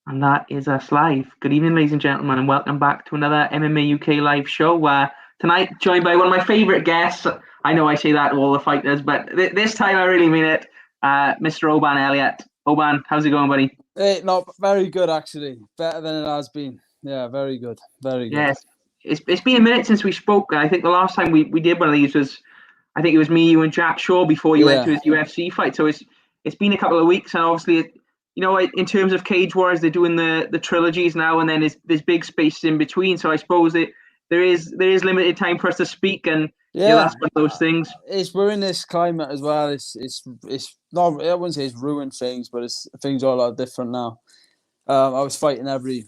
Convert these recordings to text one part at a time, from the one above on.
And that is us live. Good evening, ladies and gentlemen, and welcome back to another MMA UK live show. Tonight, joined by one of my favourite guests. I know I say that to all the fighters, but this time I really mean it. Mr. Oban Elliott. Oban, how's it going, buddy? Hey, not very good actually. Better than it has been. Yeah, very good. Very good. Yes, it's been a minute since we spoke. I think the last time we did one of these was, I think it was me, you, and Jack Shaw before he went to Yeah. his UFC fight. So it's been a couple of weeks, and obviously, in terms of Cage Wars, they're doing the trilogies now, and then there's big spaces in between. So I suppose that there is limited time for us to speak, and Yeah. that's one of those things. We're in this climate as well. It's not, I wouldn't say it's ruined things, but things are a lot different now. I was fighting every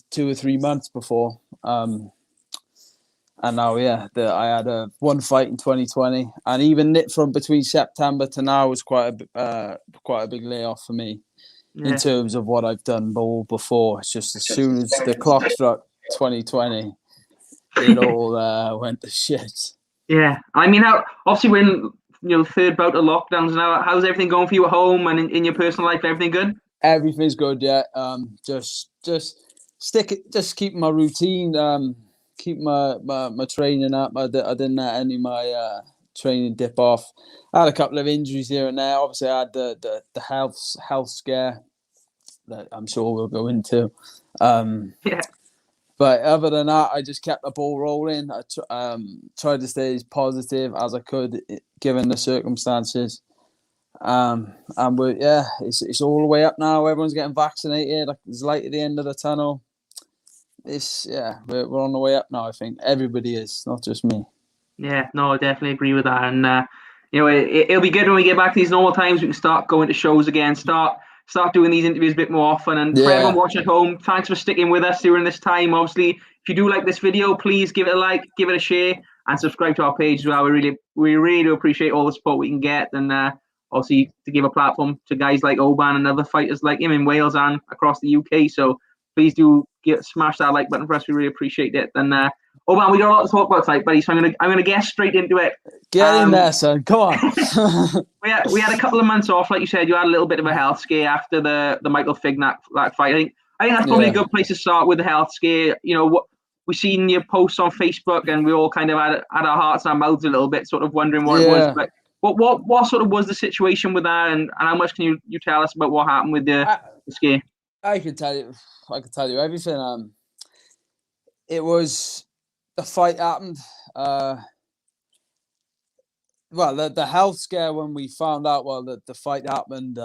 2 or 3 months before. And now, I had one fight in 2020, and even from between September to now was quite a big layoff for me in terms of what I've done before. It's just as soon as the clock struck 2020, it all went to shit. Yeah, I mean, obviously when third bout of lockdowns now, how's everything going for you at home and in your personal life? Everything good? Everything's good, yeah. Just keep my routine. Keep my training up. I didn't let any of my training dip off. I had a couple of injuries here and there. Obviously, I had the health scare that I'm sure we'll go into. Yeah. But other than that, I just kept the ball rolling. I tried to stay as positive as I could, given the circumstances. And it's all the way up now. Everyone's getting vaccinated. There's light at the end of the tunnel. We're on the way up now. I think everybody is, not just me. Yeah, no, I definitely agree with that. And it'll be good when we get back to these normal times. We can start going to shows again. Start doing these interviews a bit more often. And for everyone watching at home, thanks for sticking with us during this time. Obviously, if you do like this video, please give it a like, give it a share, and subscribe to our page as well. We really do appreciate all the support we can get, and obviously to give a platform to guys like Oban and other fighters like him in Wales and across the UK. So please do smash that like button for us. We really appreciate it. And Oban, we got a lot to talk about tonight, buddy. So I'm gonna get straight into it. Get in there, son. Come on. we had a couple of months off, like you said. You had a little bit of a health scare after the Michael Fignac fight. I think that's probably a good place to start with the health scare. What we seen your posts on Facebook, and we all kind of had our hearts and our mouths a little bit, sort of wondering what it was. But what sort of was the situation with that, and how much can you tell us about what happened with the scare? I can tell you everything. It was, the fight happened. The health scare, when we found out that the fight happened,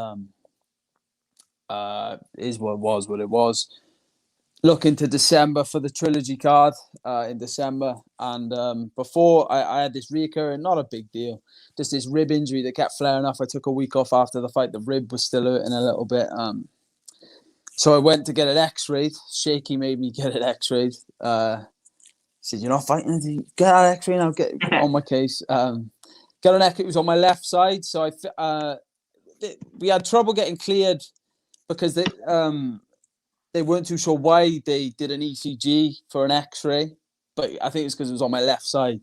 is what it was. Looking to December for the trilogy card in December, and before I had this reoccurring, not a big deal, just this rib injury that kept flaring up. I took a week off after the fight. The rib was still hurting a little bit. So I went to get it x-rayed. Shaky made me get it x-rayed. He said, "You're not fighting. Get an x-ray now. Get on my case." Got an It was on my left side, so we had trouble getting cleared because they weren't too sure why they did an ECG for an X-ray, but I think it's because it was on my left side.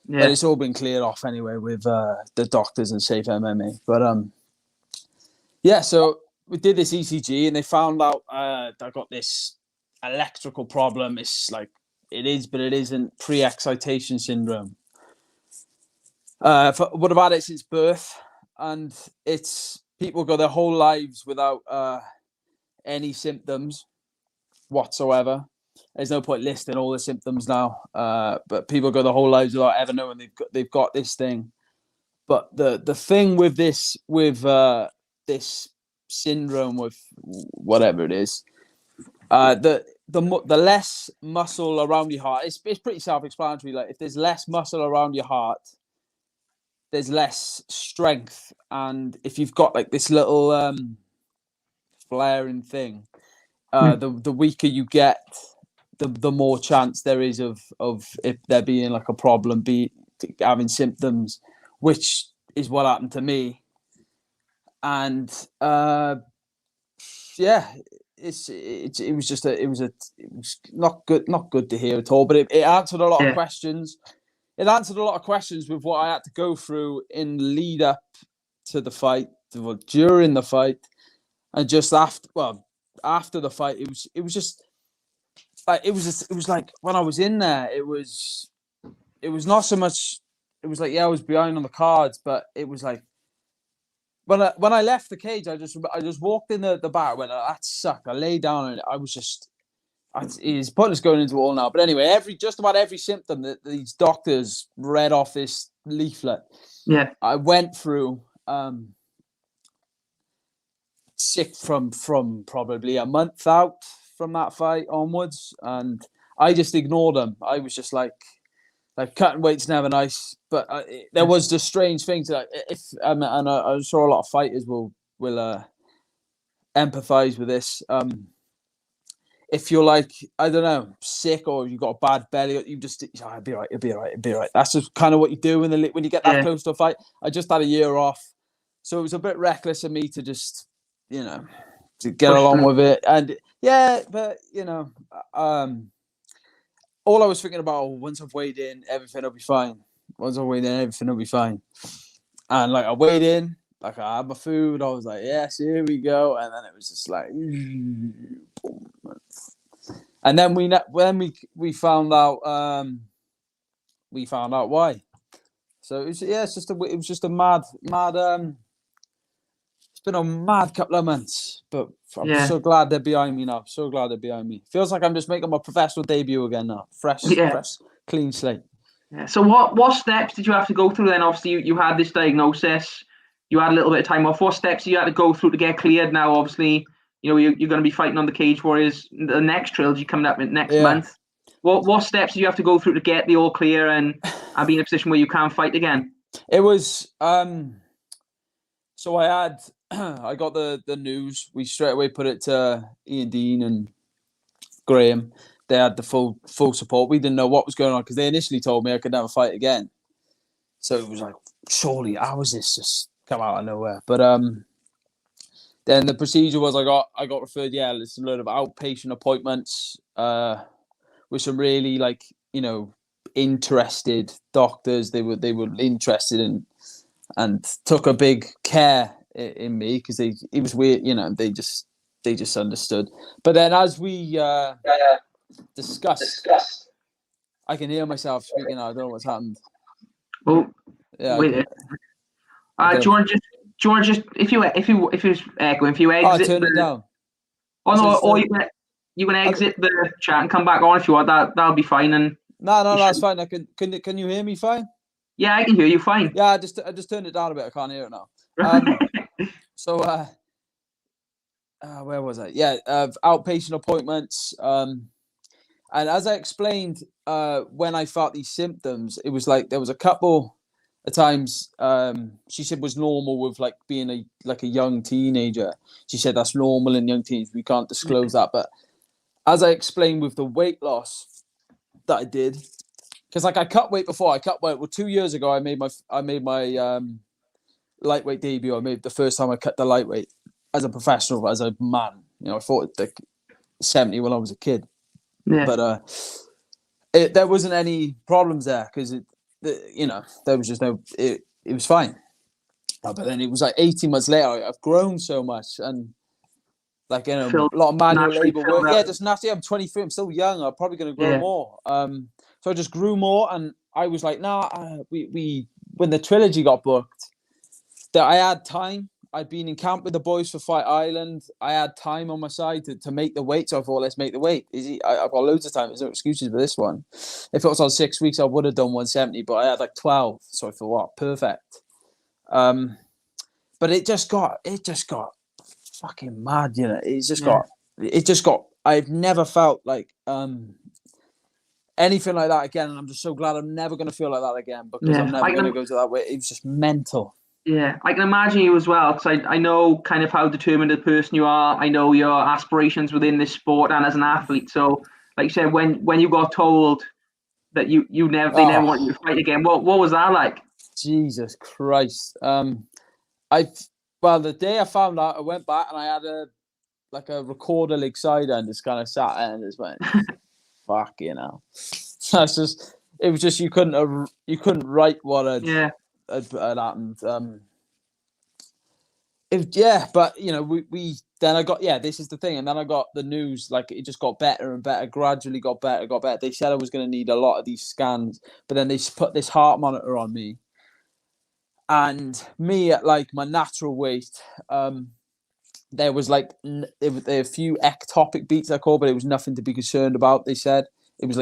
Yeah. But it's all been cleared off anyway with the doctors and Safe MMA. But so we did this ECG, and they found out I got this electrical problem. It's like, it is, but it isn't, pre-excitation syndrome. Would have had it since birth, and people go their whole lives without any symptoms whatsoever. There's no point listing all the symptoms now, but people go their whole lives without ever knowing they've got this thing. But the thing with this syndrome, with whatever it is, the less muscle around your heart, it's pretty self-explanatory. Like, if there's less muscle around your heart, there's less strength, and if you've got like this little flaring thing, the weaker you get, the more chance there is of if there being like a problem, having symptoms, which is what happened to me. And it was not good to hear at all, but it answered a lot of questions. It answered a lot of questions with what I had to go through in lead up to the fight, during the fight, And just after the fight, it was just like it was like when I was in there, it was not so much. It was like, yeah, I was behind on the cards, but it was like when I left the cage, I just walked in the bar, went, oh, that sucked. I lay down and I was just. It's pointless going into it all now, but anyway, just about every symptom that these doctors read off this leaflet, I went through. Sick from probably a month out from that fight onwards, and I just ignored them. I was just like cutting weight's never nice, but there was just strange things that and I'm sure a lot of fighters will empathize with this. If you're like, I don't know, sick or you got a bad belly, you just it'll be right. That's just kind of what you do when you get that close to a fight. I just had a year off, so it was a bit reckless of me to just to get along with it. And but all I was thinking about, once I've weighed in, everything will be fine. And like I weighed in, like I had my food, I was like, yes, here we go. And then it was just like, and then we found out why. So it was just a mad. It's been a mad couple of months, but I'm so glad they're behind me now. So glad they're behind me. Feels like I'm just making my professional debut again now. Fresh, clean slate. Yeah. So what steps did you have to go through then? Obviously, you had this diagnosis. You had a little bit of time off. What steps you had to go through to get cleared? Now, obviously, you're going to be fighting on the Cage Warriors, the next trilogy coming up next month. What steps do you have to go through to get the all clear and be in a position where you can fight again? It was so I got the news. We straight away put it to Ian Dean and Graham. They had the full support. We didn't know what was going on because they initially told me I could never fight again. So it was like, surely how was this just come out of nowhere? But then the procedure was I got referred. Yeah, there's a load of outpatient appointments with some really interested doctors. They were interested in and took a big care in me because it was weird. They just understood. But then as we discussed, I can hear myself speaking now. I don't know what's happened. Oh, yeah. Wait. Do you want to just if you echoing, if you exit, turn it down. Oh no, or you can exit the chat and come back on if you want. That'll be fine. And no, that's fine. Can you hear me fine? Yeah, I can hear you fine. Yeah, I just turned it down a bit. I can't hear it now. So where was I? Yeah, outpatient appointments. And as I explained, when I felt these symptoms, it was like there was a couple of times she said was normal with like being a young teenager. She said that's normal in young teens. We can't disclose that. But as I explained with the weight loss that I did, because like I cut weight before. I cut weight. Well, 2 years ago, I made my lightweight debut. I made the first time I cut the lightweight as a professional, as a man. I fought like 70 when I was a kid. Yeah. But there wasn't any problems there because there was just no. It was fine. But then it was like 18 months later. I've grown so much and a lot of manual labor work. Yeah, just naturally. I'm 23. I'm still young. I'm probably going to grow more. So I just grew more, and I was like, we when the trilogy got booked, that I had time. I'd been in camp with the boys for Fight Island. I had time on my side to make the weight. So I thought, let's make the weight. I've got loads of time. There's no excuses for this one. If it was on 6 weeks, I would have done 170, but I had like 12. So I thought, what, perfect. But it just got fucking mad, It just got. I've never felt like anything like that again, and I'm just so glad I'm never going to feel like that again because I'm never going to go to that way. It was just mental. Yeah, I can imagine you as well because I know kind of how determined a person you are. I know your aspirations within this sport and as an athlete. So, like you said, when you got told that they never want you to fight again, what was that like? Jesus Christ! The day I found out, I went back and I had a recorder leg side and just kind of sat there and just went, "Fuck, That's just. It was just you couldn't write what had happened. But we then I got, this is the thing. And then I got the news, like it just got better and better, gradually got better. They said I was going to need a lot of these scans, but then they put this heart monitor on me. And me at like my natural weight, there was like there were a few ectopic beats I call, but it was nothing to be concerned about. They said it was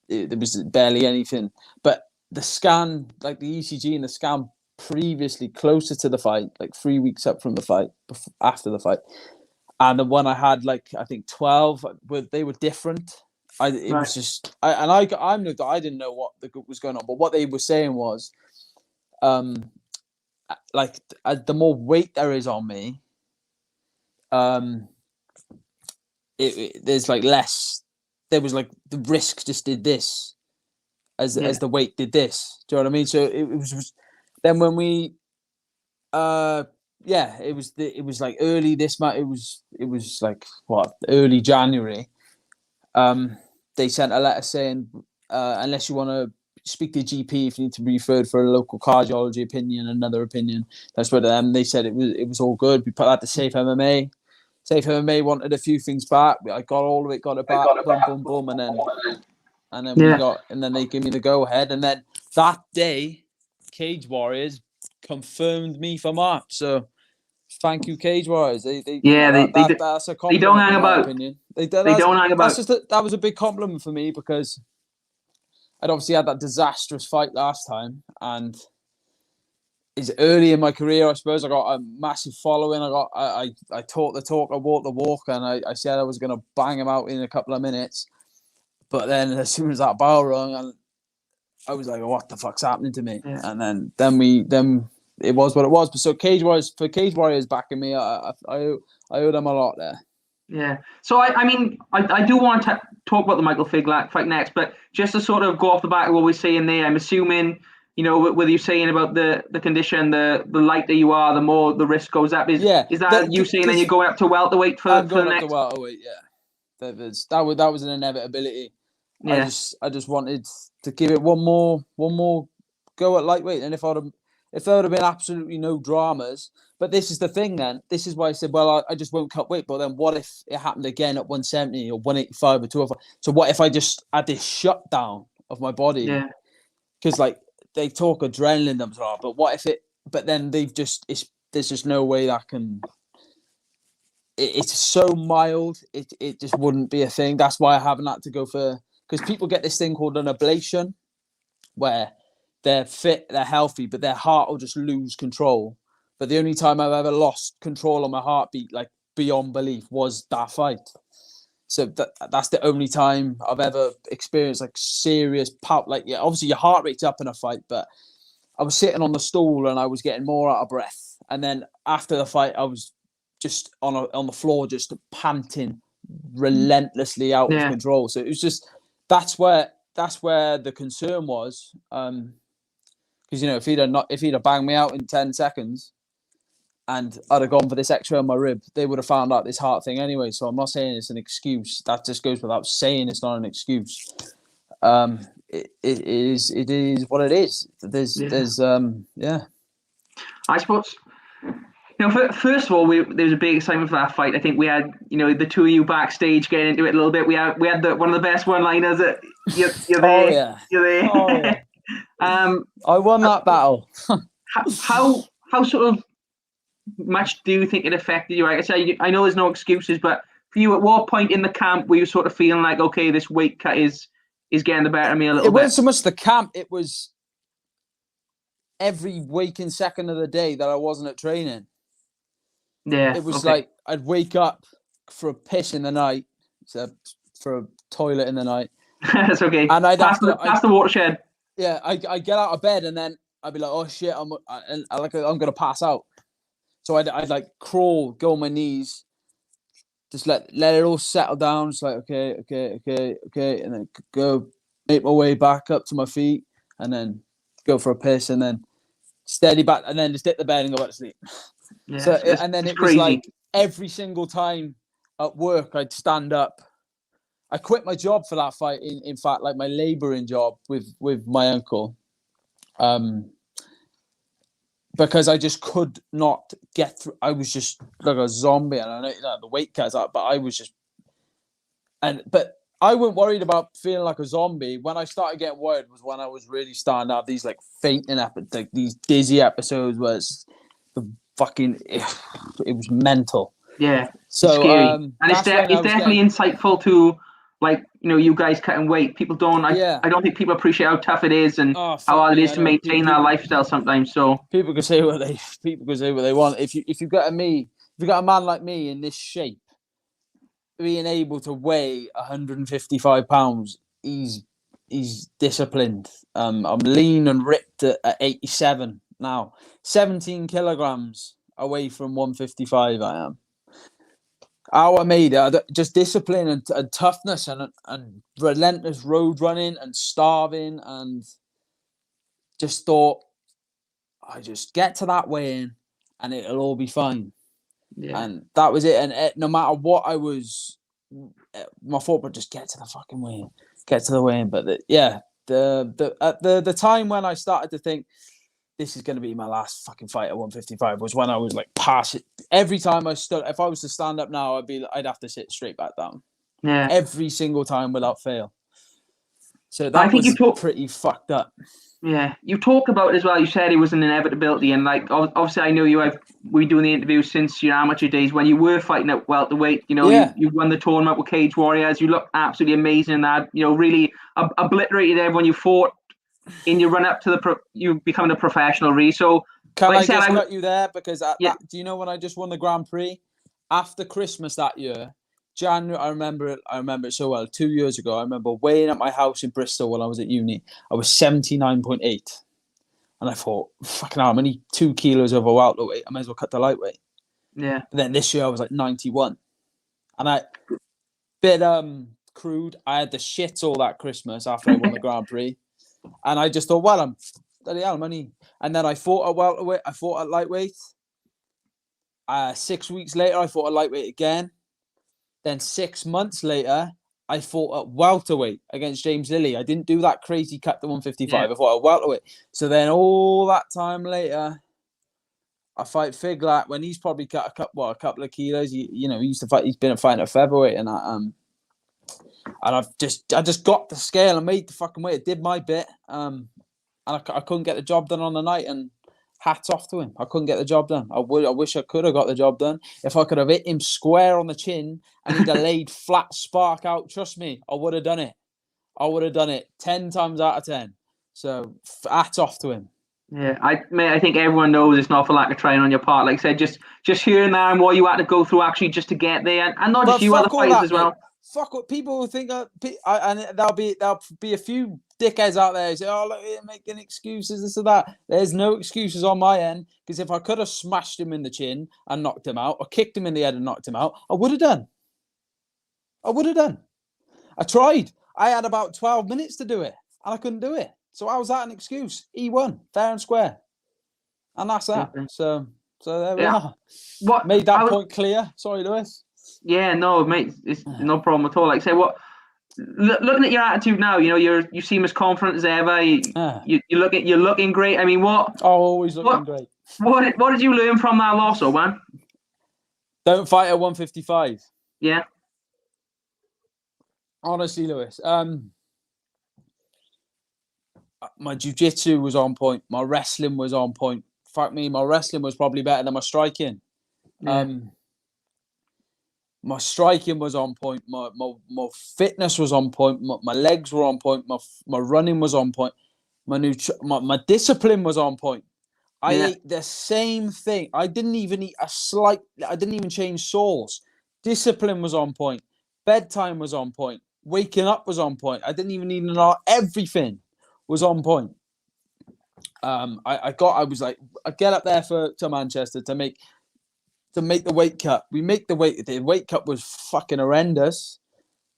there was barely anything. But the scan, like the ECG and the scan previously closer to the fight, like 3 weeks up from the fight, after the fight, and the one I had, like I think 12, they were different. It was just I didn't know what was going on, but what they were saying was, like the more weight there is on me, there's like less. There was like the risk just did this, as the weight did this. Do you know what I mean? So it was then when we, it was like early this month. It was like early January. They sent a letter saying, unless you want to speak to your GP, if you need to be referred for a local cardiology opinion, another opinion. That's what they said. It was all good. We put that to Safe MMA. Safe MMA wanted a few things back. I got all of it, got it back, boom, and then they gave me the go ahead. And then that day, Cage Warriors confirmed me for March. So thank you, Cage Warriors. That's a compliment. They don't hang in my about. opinion. They don't hang about. That was a big compliment for me, because I'd obviously had that disastrous fight last time, and it's early in my career, I suppose. I got a massive following. I talked the talk, I walked the walk, and I said I was going to bang him out in a couple of minutes. But then as soon as that bell rung, I was like, what the fuck's happening to me? Yeah. And then it was what it was. But so Cage Warriors backing me, I owe them a lot there. Yeah. So I do want to talk about the Michael Figg fight next, but just to sort of go off the back of what we're saying there, I'm assuming, whether you're saying about the condition, the lighter you are, the more the risk goes up. Is that you saying then you're going up to welterweight for the next? To welterweight, yeah. That was an inevitability. Yeah. I just wanted to give it one more go at lightweight, and if there would have been absolutely no dramas. But this is the thing then. This is why I said, well, I just won't cut weight. But then what if it happened again at 170 or 185 or 205? So what if I just had this shutdown of my body? Yeah. Because like they talk adrenaline dumps, but what if it? But then there's just no way that can. It's so mild. It just wouldn't be a thing. That's why I haven't had to go for, because people get this thing called an ablation, where they're fit, they're healthy, but their heart will just lose control. But the only time I've ever lost control on my heartbeat, like beyond belief, was that fight. So that's the only time I've ever experienced like serious power. Like, yeah, obviously your heart rate's up in a fight, but I was sitting on the stool and I was getting more out of breath. And then after the fight, I was just on the floor, just panting relentlessly out of control. So it was just that's where the concern was. Because if he'd have banged me out in 10 seconds, and I'd have gone for this X-ray on my rib, they would have found out this heart thing anyway. So I'm not saying it's an excuse. That just goes without saying. It's not an excuse. It is what it is. There's I suppose. First of all, there was a big excitement for that fight. I think we had, the two of you backstage getting into it a little bit. We had one of the best one-liners. You're there. Oh yeah. You're there. Oh yeah. I won that battle. how sort of much do you think it affected you? Like I say, I know there's no excuses, but for you, at what point in the camp were you sort of feeling like, okay, this weight cut is getting the better of me a little bit? It wasn't so much the camp; it was every waking second of the day that I wasn't at training. Yeah, it was like I'd wake up for a piss in the night, for a toilet in the night. That's okay. And I'd pass the watershed. Yeah, I get out of bed and then I'd be like, oh shit, I'm gonna pass out. So I'd like crawl, go on my knees, just let it all settle down. Just like okay, and then go make my way back up to my feet, and then go for a piss, and then steady back, and then just hit the bed and go back to sleep. Yeah, so and then it was like every single time at work I'd stand up. I quit my job for that fight. In fact, like my labouring job with my uncle. because I just could not get through. I was just like a zombie, and I know the weight cuts up, but I was just, but I wasn't worried about feeling like a zombie. When I started getting worried was when I was really starting to have these like fainting episodes, like these dizzy episodes where it's the fucking, it was mental. Yeah, so scary, and it's it's definitely insightful to, like, you guys cutting weight. People don't, I don't think people appreciate how tough it is and how hard it is to maintain that lifestyle sometimes. So people can say what they want. If you've got a man like me in this shape, being able to weigh 155 pounds, he's disciplined. I'm lean and ripped at 87 now, 17 kilograms away from 155. I am. How I made it, just discipline and toughness and relentless road running and starving, and just thought, I just get to that weigh-in and it'll all be fine. Yeah. And that was it. And no matter what I was, my thought would just get to the fucking weigh-in, get to the weigh-in. But the time when I started to think this is going to be my last fucking fight at 155 was when I was like past it. Every time I stood, if I was to stand up now, I'd have to sit straight back down. Yeah. Every single time without fail. So that was pretty fucked up. Yeah, you talk about it as well. You said it was an inevitability, and like obviously, I know we doing the interview since your amateur days when you were fighting at welterweight. You won the tournament with Cage Warriors. You looked absolutely amazing in that. Really obliterated everyone you fought in your run up to you becoming a professional. Really, so can I just cut you there because yeah. Do you know when I just won the Grand Prix after Christmas that year? January, I remember it so well. 2 years ago, I remember weighing at my house in Bristol when I was at uni. I was 79.8. And I thought, fucking hell, I'm only 2 kilos over welterweight. I may as well cut the lightweight. Yeah. But then this year I was like 91. And I, bit crude, I had the shits all that Christmas after I won the Grand Prix. And I just thought, well, I'm only... And then I fought at welterweight. I fought at lightweight. 6 weeks later, I fought at lightweight again. Then 6 months later, I fought at welterweight against James Lilly. I didn't do that crazy cut to 155. Yeah. I fought at welterweight. So then all that time later, I fight Figlat when he's probably cut a couple of kilos. He used to fight. He's been fighting at featherweight, and and I just got the scale and made the fucking weight. It did my bit, and I couldn't get the job done on the night. And hats off to him. I couldn't get the job done. I wish I could have got the job done. If I could have hit him square on the chin and he'd have laid flat spark out, trust me, I would have done it. I would have done it 10 times out of 10. So hats off to him. Yeah, I think everyone knows it's not for lack of trying on your part. Like I said, just hearing that and what you had to go through actually just to get there, and not just you, other fighters as well. Fuck what people think. And there'll be a few dickheads out there who say, "Oh, look, you're making excuses, this or that." There's no excuses on my end, because if I could have smashed him in the chin and knocked him out, or kicked him in the head and knocked him out, I would have done. I tried. I had about 12 minutes to do it, and I couldn't do it. So how was that an excuse? He won, fair and square. And that's that. So there we are. Made that point clear. Sorry, Lewis. Yeah, no, mate, it's no problem at all. Like I say, looking at your attitude now, you seem as confident as ever. You're looking great. I mean, always looking great. What did you learn from that loss, Oban? Don't fight at 155. Yeah. Honestly, Lewis, my jiu-jitsu was on point. My wrestling was on point. Fuck me, my wrestling was probably better than my striking. Yeah. My striking was on point. My fitness was on point. My legs were on point. My running was on point. My discipline was on point. I ate the same thing. I didn't even eat I didn't even change sauce. Discipline was on point. Bedtime was on point. Waking up was on point. I didn't even need an hour. Everything was on point. I get up there to Manchester to make the weight cut. We make the weight cut was fucking horrendous,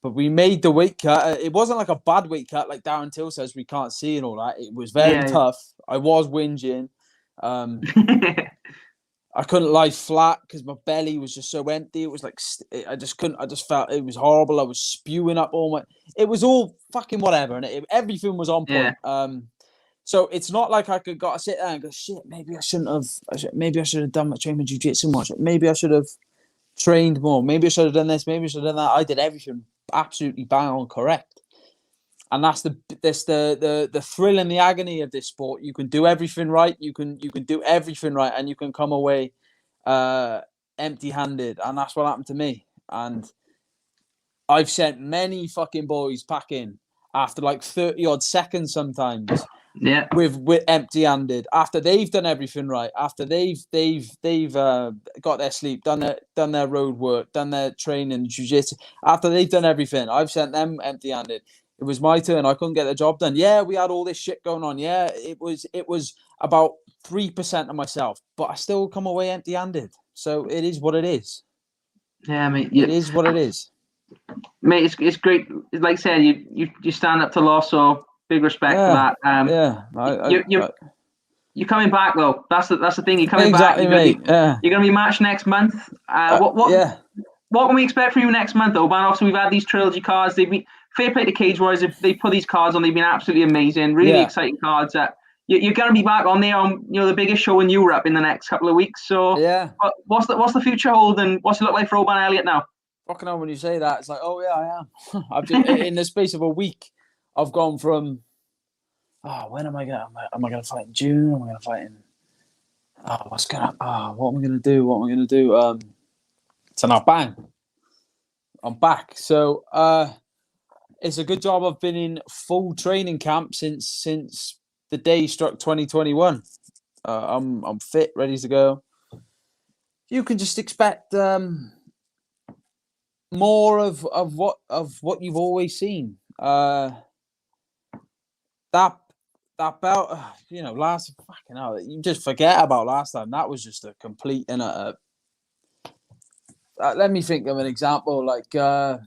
but we made the weight cut. It wasn't like a bad weight cut like Darren Till says we can't see and all that. It was very tough. I was whinging. I couldn't lie flat because my belly was just so empty. It was like I just felt it was horrible. I was spewing up all my. It was all fucking whatever, and everything was on point. So it's not like I could got to sit there and go, shit, maybe I shouldn't have. Maybe I should have done my training jiu-jitsu more. Maybe I should have trained more. Maybe I should have done this. Maybe I should have done that. I did everything absolutely bang on correct. And that's the thrill and the agony of this sport. You can do everything right. You can do everything right, and you can come away empty-handed. And that's what happened to me. And I've sent many fucking boys packing after like 30 odd seconds sometimes. Yeah. With empty-handed after they've done everything right, after they've got their sleep, done their road work, done their training, jiu-jitsu. After they've done everything, I've sent them empty-handed. It was my turn. I couldn't get the job done. Yeah, we had all this shit going on. Yeah, it was about 3% of myself, but I still come away empty-handed. So it is what it is. Yeah, mate. It is what it is. Mate, it's great. Like I said, you stand up to loss, so big respect for that. You're coming back though. That's the thing. You're coming back. You're gonna be matched next month. What can we expect from you next month, though? Obviously, we've had these trilogy cards. They've been fair play to Cage Warriors. They put these cards on. They've been absolutely amazing. Really exciting cards. You're going to be back on there on the biggest show in Europe in the next couple of weeks. So what's the future hold, and what's it look like for Oban Elliott now? Fucking hell, when you say that, it's like, oh yeah, I am. I've just in the space of a week, I've gone from when am I gonna fight in June? Am I gonna fight in what am I gonna do? So now bang, I'm back. So it's a good job I've been in full training camp since the day struck 2021. I'm fit, ready to go. You can just expect more of what you've always seen. That belt, last fucking hell, you just forget about last time. That was just a complete and let me think of an example. Like I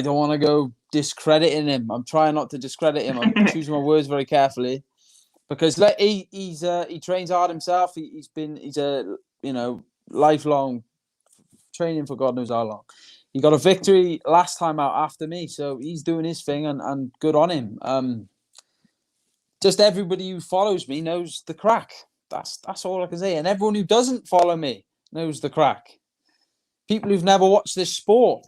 don't want to go discrediting him. I'm trying not to discredit him. I'm choosing my words very carefully because he trains hard himself. He's a lifelong training for God knows how long. He got a victory last time out after me, so he's doing his thing and good on him. Just everybody who follows me knows the crack. That's all I can say. And everyone who doesn't follow me knows the crack. People who've never watched this sport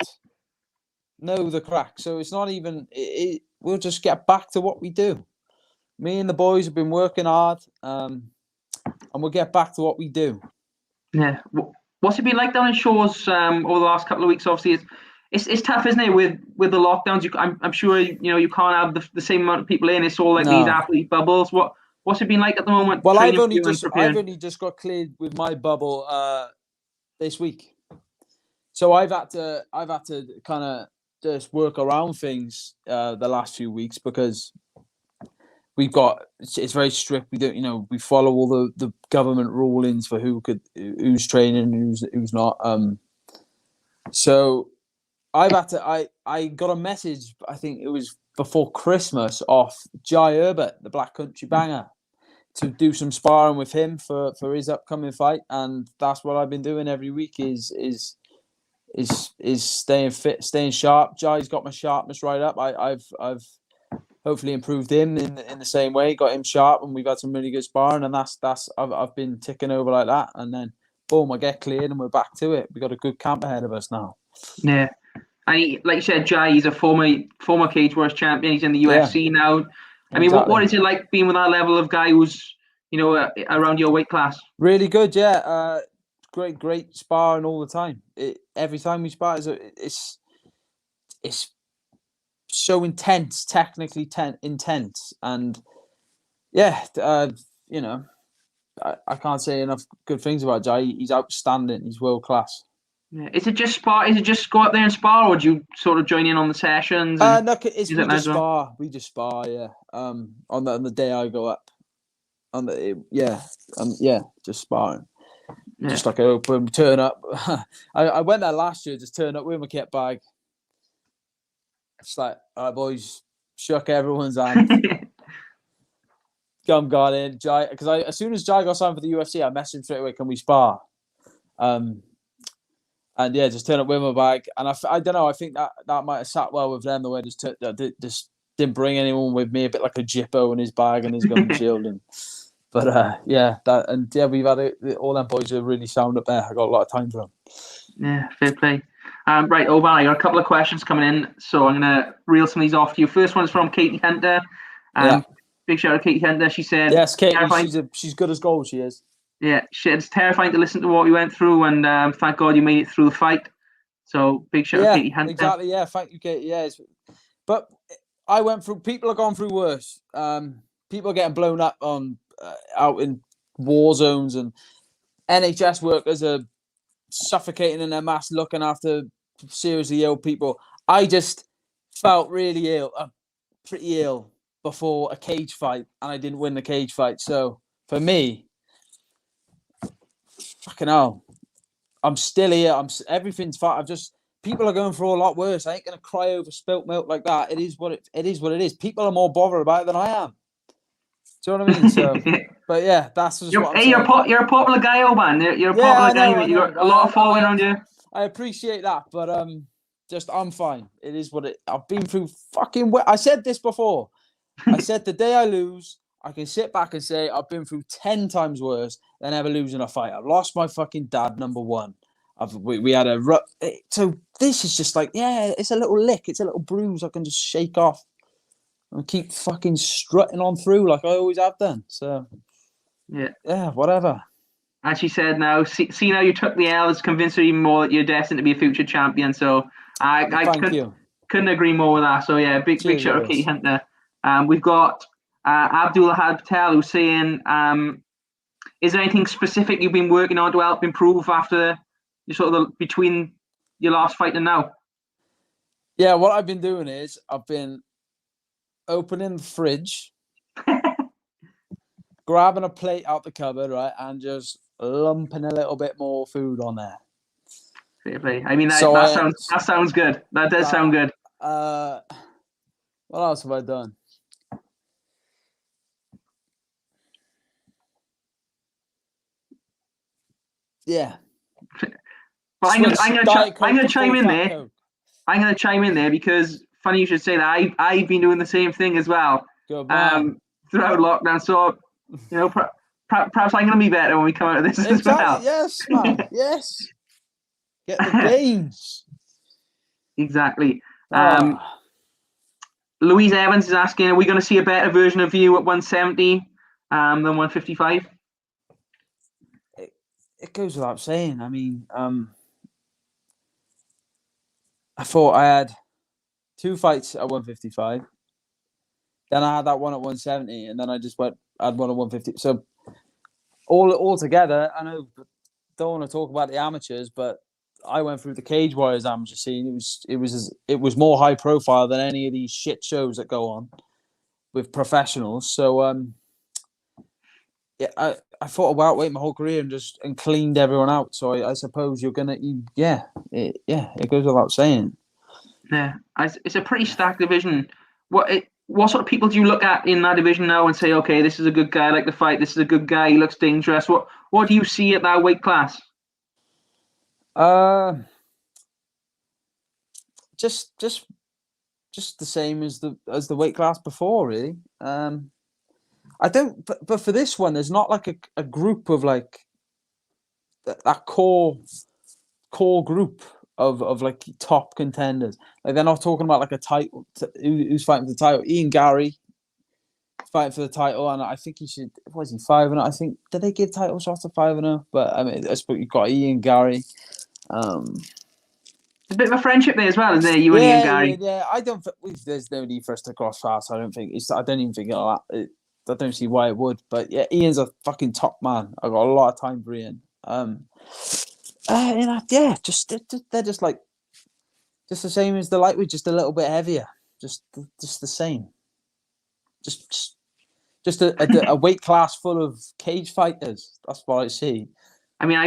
know the crack. So it's not even. We'll just get back to what we do. Me and the boys have been working hard, and we'll get back to what we do. Yeah. What's it been like down in Shores over the last couple of weeks? Obviously, it's tough, isn't it? With the lockdowns, I'm sure you can't have the same amount of people in. It's all like these athlete bubbles. What's it been like at the moment? Well, I've only just got cleared with my bubble this week, so I've had to kind of just work around things the last few weeks because it's very strict. We don't, we follow all the government rulings for who's training and who's not. So I've had to. I got a message. I think it was before Christmas off Jai Herbert, the Black Country Banger, to do some sparring with him for his upcoming fight, and that's what I've been doing every week. Is staying fit, staying sharp. Jai's got my sharpness right up. I've hopefully improved him in the same way, got him sharp, and we've had some really good sparring, and I've been ticking over like that, and then boom, I get cleared, and we're back to it. We got a good camp ahead of us now. Yeah, and like you said, Jai, he's a former Cage Warriors champion. He's in the UFC now. I mean, what is it like being with that level of guy who's around your weight class? Really good, yeah. Great sparring all the time. Every time we spar, it's so intense, technically intense, and I can't say enough good things about Jai. He's outstanding. He's world class. Yeah. Is it just spar? Is it just go out there and spar, or do you sort of join in on the sessions? No, we just spar. We just spar. Yeah. On the day I go up, just sparring. Yeah. Just like an open turn up. I went there last year. Just turn up with my kit bag. It's like, all right, boys, shook everyone's hand. Got in, Jai, because as soon as Jai got signed for the UFC, I messaged him straight away, can we spar? And just turn up with my bag. And I don't know, I think that might have sat well with them, the way I just didn't bring anyone with me, a bit like a Jippo in his bag and his gun shield. We've had all them boys are really sound up there. I got a lot of time for them. Yeah, fair play. Right, Oban, I got a couple of questions coming in, so I'm gonna reel some of these off to you. First one's from Katie Hunter. Big shout out to Katie Hunter. She said, "Yes, Katie, she's good as gold. She is." Yeah, shit, it's terrifying to listen to what you went through, and thank God you made it through the fight. So big shout out to Katie Hunter. Exactly. Yeah, thank you, Katie. Yeah, but I went through. People have gone through worse. People are getting blown up on out in war zones, and NHS workers are suffocating in their mask, looking after seriously ill people. I just felt really ill, pretty ill before a cage fight, and I didn't win the cage fight. So for me, fucking hell, I'm still here. Everything's fine. People are going through a lot worse. I ain't gonna cry over spilt milk like that. It is what it is. People are more bothered about it than I am. Do you know what I mean? So, but yeah, that's just what I'm saying. You're a popular guy, Oban. You're a popular guy. You got a lot of following around you. I appreciate that, but I'm fine. It is what it. I've been through fucking. I said this before. I said the day I lose, I can sit back and say I've been through 10 times worse than ever losing a fight. I've lost my fucking dad, number one. We had a so this is just like, yeah, it's a little lick, it's a little bruise I can just shake off and keep fucking strutting on through like I always have done. So yeah, whatever. As she said, now see now you took the L, has convinced her even more that you're destined to be a future champion. So I couldn't agree more with that. So yeah, big shout out to Katie Hunter. We've got Abdul Ahad Patel who's saying, is there anything specific you've been working on to help improve after between your last fight and now? Yeah, what I've been doing is I've been opening the fridge, grabbing a plate out the cupboard, right, and just lumping a little bit more food on there. Fair play. I mean, that sounds good. That does sound good. What else have I done? Yeah. Well, I'm gonna chime in there. Coke. I'm gonna chime in there because funny you should say that. I've been doing the same thing as well. Good man. Throughout lockdown. So perhaps I'm gonna be better when we come out of this as well. Yes, man. Yes. Get the gains. Exactly. Louise Evans is asking, are we going to see a better version of you at 170 than 155? It goes without saying. I mean, I thought I had 2 fights at 155. Then I had that one at 170, and then I just had one at 150. So all together, I know, don't want to talk about the amateurs, but I went through the Cage Warriors amateur scene. It was more high profile than any of these shit shows that go on with professionals. So yeah, I thought about waiting my whole career and cleaned everyone out. So I suppose you're gonna it goes without saying. Yeah, it's a pretty stacked division. What sort of people do you look at in that division now and say, okay, this is a good guy, I like the fight. This is a good guy, he looks dangerous. What do you see at that weight class? Just the same as the weight class before, really. I don't, but for this one, there's not like a group of like that core group of like top contenders. Like they're not talking about like a title. Who's fighting for the title? Ian Gary fighting for the title, and I think he should. Was he 5-0? I think did they give title shots to 5-0? But I mean, I suppose you've got Ian Gary. A bit of a friendship there as well, isn't there? You and Ian Gary. Yeah. There's no need for us to cross paths. I don't even think I don't see why it would. But yeah, Ian's a fucking top man. I got a lot of time for Ian. They're just like just the same as the lightweight, just a little bit heavier. Just the same. Just a weight class full of cage fighters. That's what I see. I mean,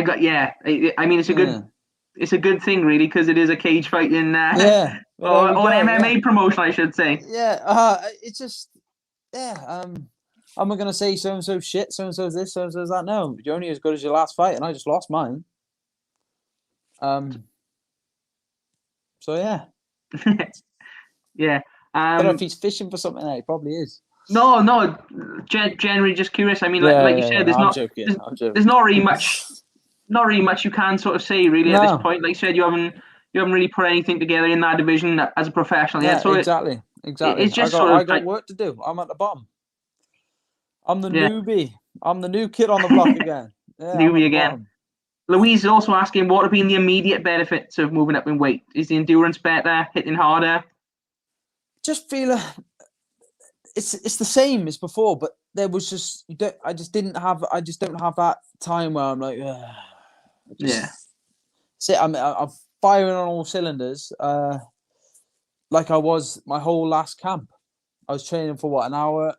it's a good thing, really, because it is a cage fighting or an MMA promotion, I should say. Yeah, it's just I'm not gonna say so and so shit, so and so's this, so and so's that. No, you're only as good as your last fight, and I just lost mine. So yeah. Yeah. I don't know if he's fishing for something there. He probably is. No, generally just curious. I mean, like you said, I'm joking. There's not really much you can sort of say really at this point. Like you said, you haven't really put anything together in that division as a professional yet. So exactly. It's just I got work to do. I'm at the bottom. I'm the newbie. I'm the new kid on the block again. Yeah, newbie again. Bottom. Louise is also asking, what have been the immediate benefits of moving up in weight? Is the endurance better, hitting harder? Just feel it's the same as before, but there was just I just don't have that time where I'm like, I'm firing on all cylinders, like I was my whole last camp. I was training for an hour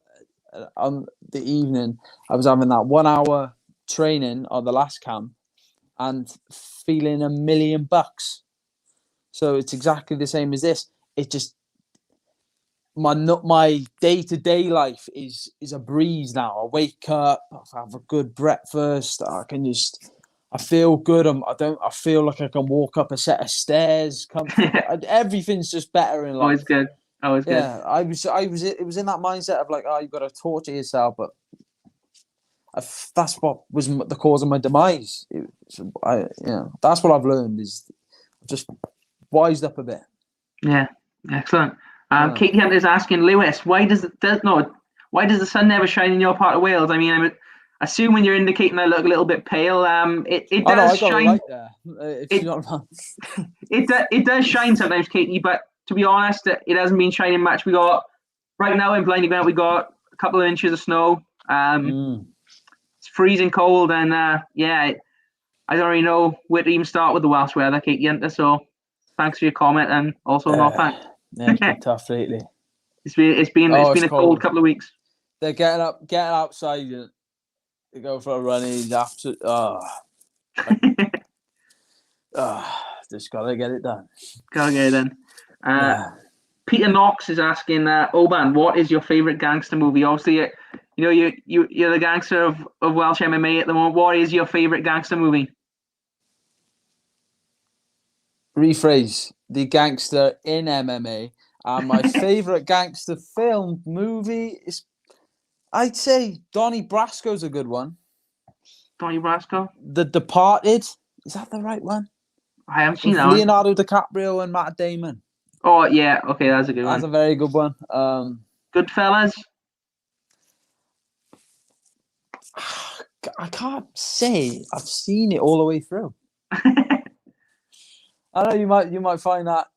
on the evening. I was having that 1 hour training on the last camp and feeling $1 million. So it's exactly the same as this. It just my day-to-day life is a breeze now. I wake up, I have a good breakfast, I feel good. I feel like I can walk up a set of stairs comfortably. Everything's just better in life. Always good. Yeah, it was in that mindset of like, you've got to torture yourself, but that's what was the cause of my demise. That's what I've learned is just wised up a bit. Yeah, excellent. Katie Hunt is asking Lewis, why does the sun never shine in your part of Wales? I mean, I'm assuming you're indicating I look a little bit pale. It does shine. It does shine sometimes, Katie, but to be honest, it hasn't been shining much. We got right now in Blinding Grant, we got a couple of inches of snow. It's freezing cold, and I don't really know where to even start with the Welsh weather, Katie Hunter. So thanks for your comment, and also not thanks. Yeah, it's been tough lately. It's been a cold couple of weeks. They're getting outside and they go for a run. He's absolute. Just gotta get it done. Peter Knox is asking, Oban, what is your favorite gangster movie? Obviously, you're the gangster of Welsh MMA at the moment. What is your favorite gangster movie? Rephrase: the gangster in MMA. And my favorite gangster film movie is, I'd say, Donnie Brasco's a good one. Donnie Brasco? The Departed. Is that the right one? I haven't seen that one. Leonardo DiCaprio and Matt Damon. Oh, yeah. Okay, that's a good one. That's a very good one. Goodfellas? I can't say I've seen it all the way through. I know you might find that.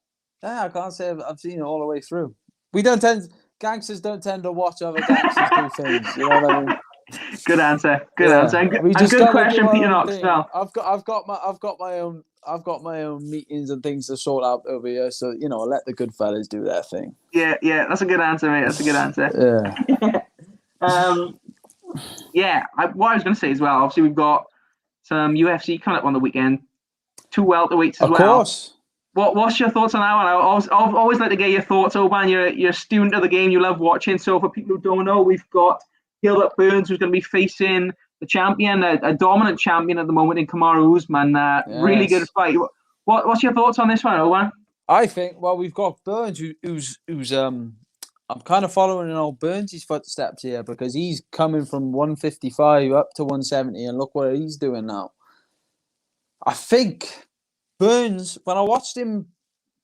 Yeah, I can't say I've seen it all the way through. Gangsters don't tend to watch other gangsters do things. You know what I mean? Good answer. And good question, Peter Knox. Well, I've got my own meetings and things to sort out over here. So I'll let the good fellas do their thing. Yeah, that's a good answer, mate. That's a good answer. Yeah. What I was going to say as well. Obviously, we've got some UFC coming up on the weekend. 2 welterweights as well. Of course. What's your thoughts on that one? I've always like to get your thoughts, Oban. You're a student of the game. You love watching. So for people who don't know, we've got Gilbert Burns, who's going to be facing the champion, a dominant champion at the moment in Kamaru Usman. Really good fight. What's your thoughts on this one, Oban? I think we've got Burns, who's I'm kind of following in old Burns' footsteps here because he's coming from 155 up to 170, and look what he's doing now. I think Burns, when I watched him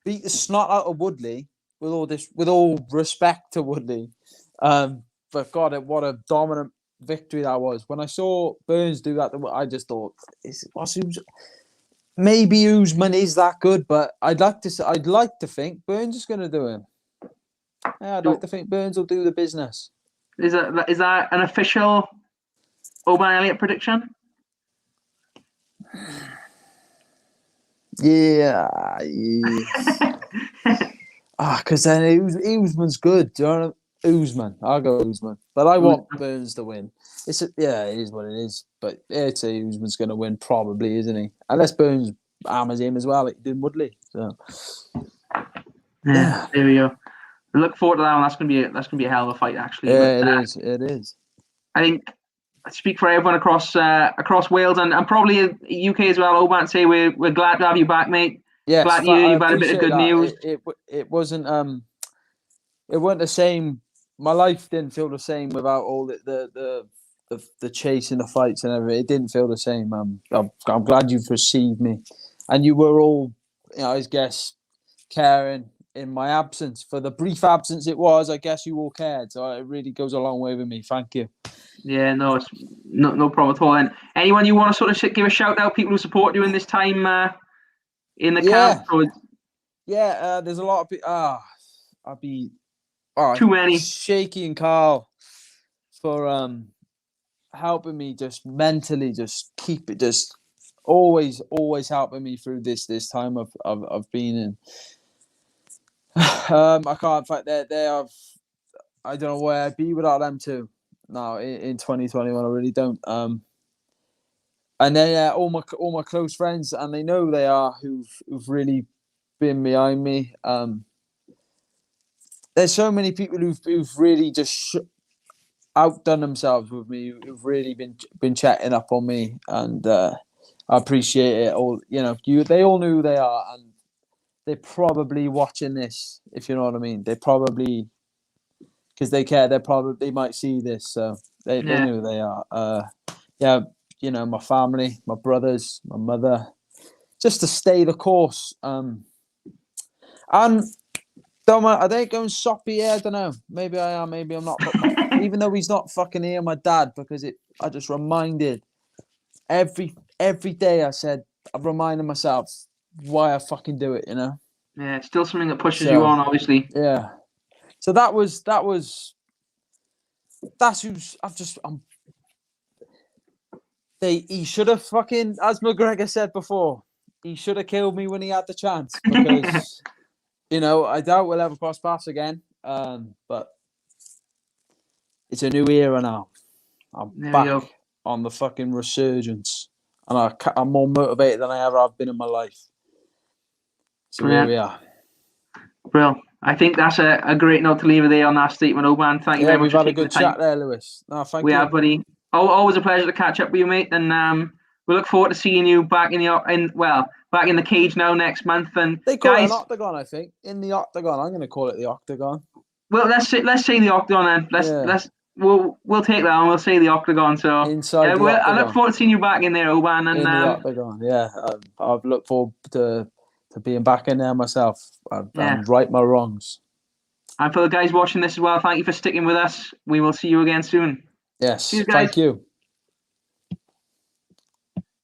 beat the snot out of Woodley, with all respect to Woodley, but God, what a dominant victory that was. When I saw Burns do that, I just thought, maybe Usman is that good, but I'd like to think Burns is going to do him. Yeah, I'd like to think Burns will do the business. Is that an official Oban Elliott prediction? Yeah. Because then Usman's good. Do you know Usman? I'll go Usman. But I want Burns to win. It is what it is. But I'd say Usman's going to win probably, isn't he? Unless Burns hammers him as well, like he did Woodley. So. Yeah, there we go. I look forward to that one. That's gonna be a hell of a fight, actually. Yeah, it is. I think I speak for everyone across Wales and probably UK as well. Oban, say we're glad to have you back, mate. Yes, glad you've had a bit of good news. It wasn't it weren't the same. My life didn't feel the same without all the chase and the fights and everything. It didn't feel the same. I'm glad you've received me, and you were all, I guess, caring in my absence. For the brief absence it was, I guess you all cared. So it really goes a long way with me. Thank you. Yeah, no, it's no problem at all. And anyone you want to sort of give a shout out, people who support you in this time in the camp? Or There's a lot of people. I'd be too many. Shaky and Carl for helping me just mentally, just keep it, just always helping me through this time I've been in. I can't fight. They have. I don't know where I'd be without them too. No, in 2021, I really don't. And then all my close friends, and they know they are who've really been behind me. There's so many people who've really just outdone themselves with me, who've really been chatting up on me, and I appreciate it all. They all knew who they are, and they're probably watching this, if you know what I mean. They probably, because they care, they might see this, so they knew who they are. My family, my brothers, my mother, just to stay the course. And are they going soppy here? I don't know. Maybe I am, maybe I'm not. But even though he's not fucking here, my dad, because I just reminded every day I've reminded myself why I fucking do it, Yeah, it's still something that pushes you on, obviously. Yeah. So that's who's he should have fucking, as McGregor said before, he should have killed me when he had the chance, because I doubt we'll ever cross paths again. But it's a new era now. I'm back on the fucking resurgence, and I'm more motivated than I ever have been in my life. So here we are. Well, I think that's a great note to leave it there on that statement, Oban. Thank you very much. We've had a good chat there, Lewis. No, thank you. We have, buddy. Always a pleasure to catch up with you, mate. And we look forward to seeing you back in the cage now next month. And they call it an octagon, I think. In the octagon, I'm going to call it the octagon. Well, let's say the octagon then. We'll take that and we'll say the octagon. So inside the octagon. I look forward to seeing you back in there, Oban. And in the octagon, yeah. I've looked forward to being back in there myself and right my wrongs. And for the guys watching this as well, thank you for sticking with us. We will see you again soon. Yes, cheers, guys. Thank you.